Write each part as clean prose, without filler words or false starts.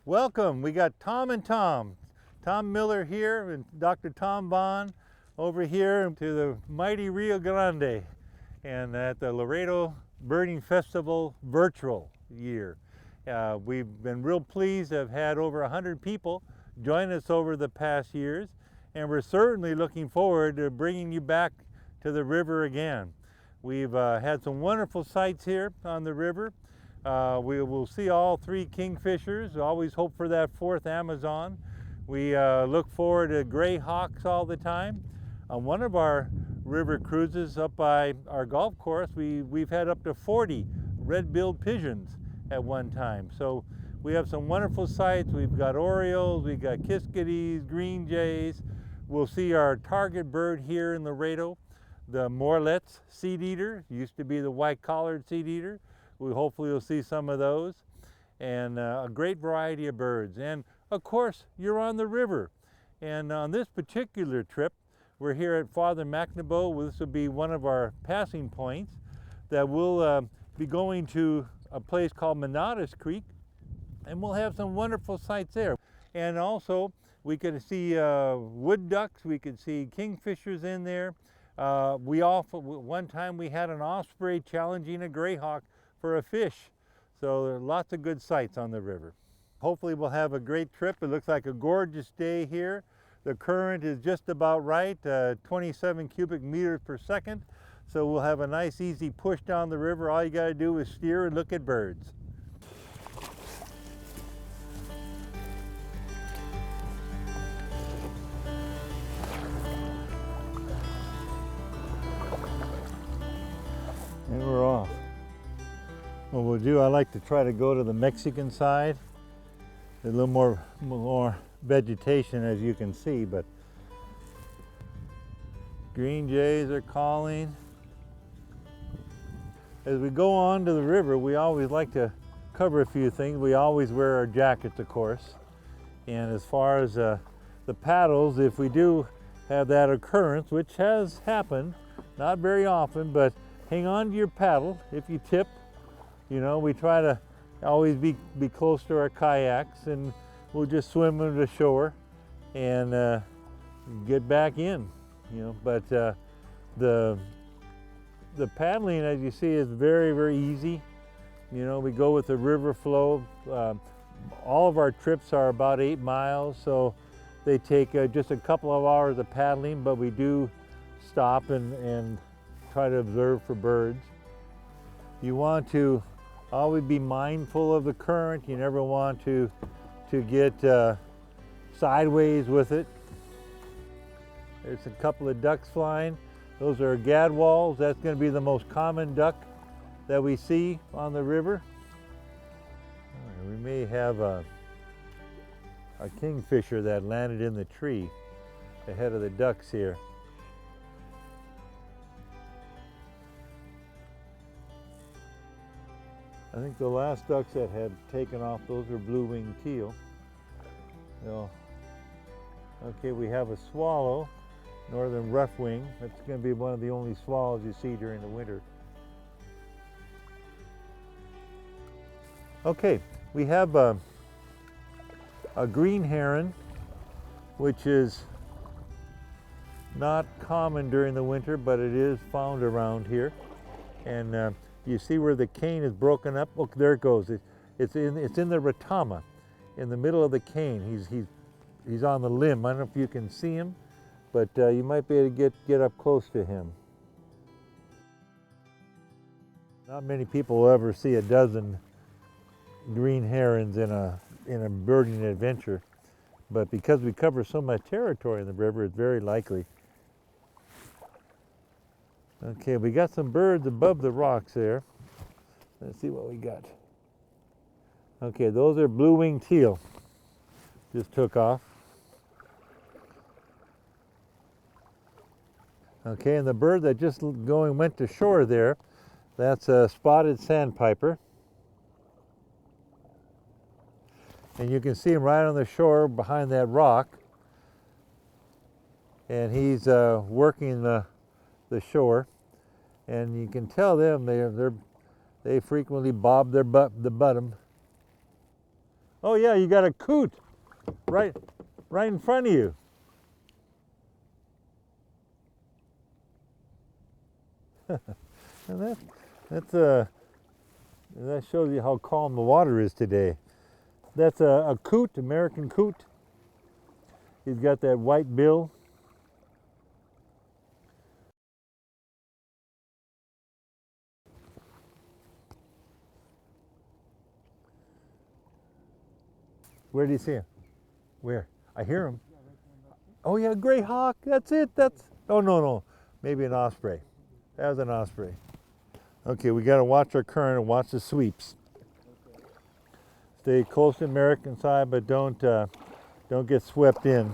Welcome. We got Tom and Tom. Tom Miller here and Dr. Tom Vaughn over here to the mighty Rio Grande and at the Laredo Birding Festival virtual year. We've been real pleased to have had over 100 people join us over the past years, and we're certainly looking forward to bringing you back to the river again. We've had some wonderful sights here on the river. We will see all three kingfishers. Always hope for that fourth Amazon. We look forward to gray hawks all the time. On one of our river cruises up by our golf course, we've had up to 40 red-billed pigeons at one time. So we have some wonderful sights. We've got orioles, we've got kiskadees, green jays. We'll see our target bird here in Laredo, the Morlet's seed eater. Used to be the white-collared seed eater. We hopefully will see some of those, and a great variety of birds. And of course, you're on the river. And on this particular trip, we're here at Father McNaboe. This will be one of our passing points that we'll be going to a place called Menatas Creek, and we'll have some wonderful sights there. And also, we could see wood ducks, we could see kingfishers in there. One time we had an osprey challenging a greyhawk for a fish. So there are lots of good sights on the river. Hopefully we'll have a great trip. It looks like a gorgeous day here. The current is just about right, 27 cubic meters per second. So we'll have a nice easy push down the river. All you gotta do is steer and look at birds. And we're off. What we'll do, I like to try to go to the Mexican side. There's a little more vegetation, as you can see, but green jays are calling. As we go on to the river, we always like to cover a few things. We always wear our jackets, of course. And as far as the paddles, if we do have that occurrence, which has happened, not very often, but hang on to your paddle if you tip. You know, we try to always be close to our kayaks, and we'll just swim to the shore and get back in, you know. But the paddling, as you see, is very, very easy. You know, we go with the river flow. All of our trips are about 8 miles, so they take just a couple of hours of paddling, but we do stop and try to observe for birds. You want to always be mindful of the current. You never want to get sideways with it. There's a couple of ducks flying. Those are gadwalls. That's going to be the most common duck that we see on the river. We may have a kingfisher that landed in the tree ahead of the ducks here. I think the last ducks that had taken off, those are blue-winged teal. Okay, we have a swallow, northern rough-wing. That's going to be one of the only swallows you see during the winter. Okay, we have a green heron, which is not common during the winter, but it is found around here. And you see where the cane is broken up? Look, there it goes. It's in the retama, in the middle of the cane. He's on the limb. I don't know if you can see him, but you might be able to get up close to him. Not many people will ever see a dozen green herons in a birding adventure, but because we cover so much territory in the river, it's very likely. Okay, we got some birds above the rocks there. Let's see what we got. Okay, those are blue-winged teal. Just took off. Okay, and the bird that just went to shore there, that's a spotted sandpiper. And you can see him right on the shore behind that rock. And he's working the shore, and you can tell them they frequently bob the bottom Oh yeah, you got a coot right in front of you. And that shows you how calm the water is today. That's a coot, American coot. He's got that white bill. Where do you see him? Where? I hear him. Oh yeah, gray hawk. That's it. Oh no. Maybe an osprey. That was an osprey. Okay, we got to watch our current and watch the sweeps. Stay close to the American side, but don't get swept in.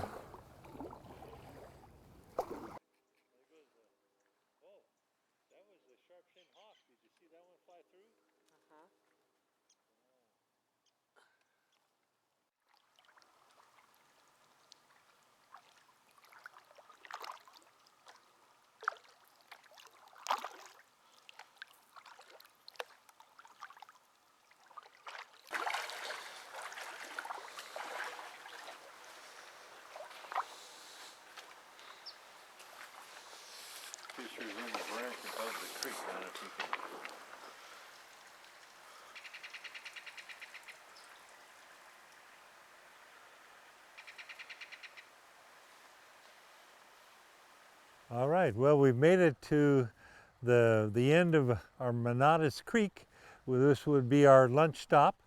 Fisher's in the branch above the creek. I don't know if you can. All right, well, we've made it to the end of our Menatas Creek. Well, this would be our lunch stop,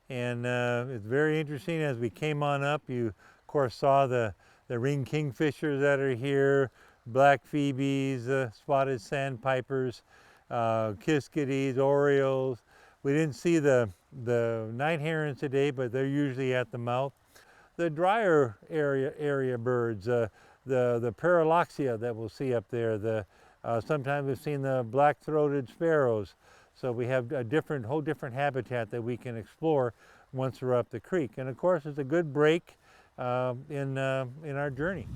and it's very interesting. As we came on up, you of course saw the ring kingfishers that are here, black phoebes, spotted sandpipers, kiskadees, orioles. We didn't see the night herons today, but they're usually at the mouth. The drier area birds, the paraloxia that we'll see up there. Sometimes we've seen the black-throated sparrows. So we have a whole different habitat that we can explore once we're up the creek. And of course, it's a good break in our journey.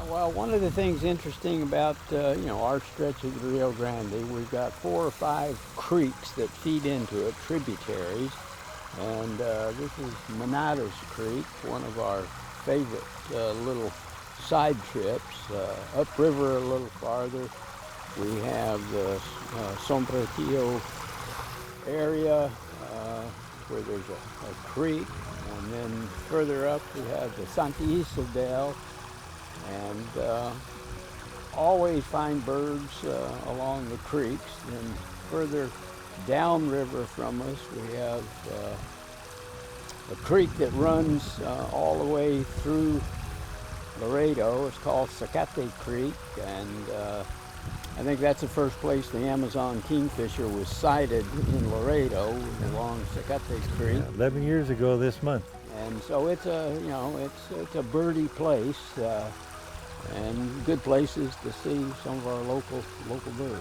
Well, one of the things interesting about our stretch of the Rio Grande, we've got 4 or 5 creeks that feed into it, tributaries, and this is Menatas Creek, one of our favorite little side trips. Upriver a little farther, we have the Sombretillo area where there's a creek, and then further up we have the Santa Isabel. And always find birds along the creeks. And further downriver from us, we have a creek that runs all the way through Laredo. It's called Cicate Creek, and I think that's the first place the Amazon kingfisher was sighted in Laredo along Cicate Creek. 11 years ago this month. And so it's a birdie place. And good places to see some of our local birds.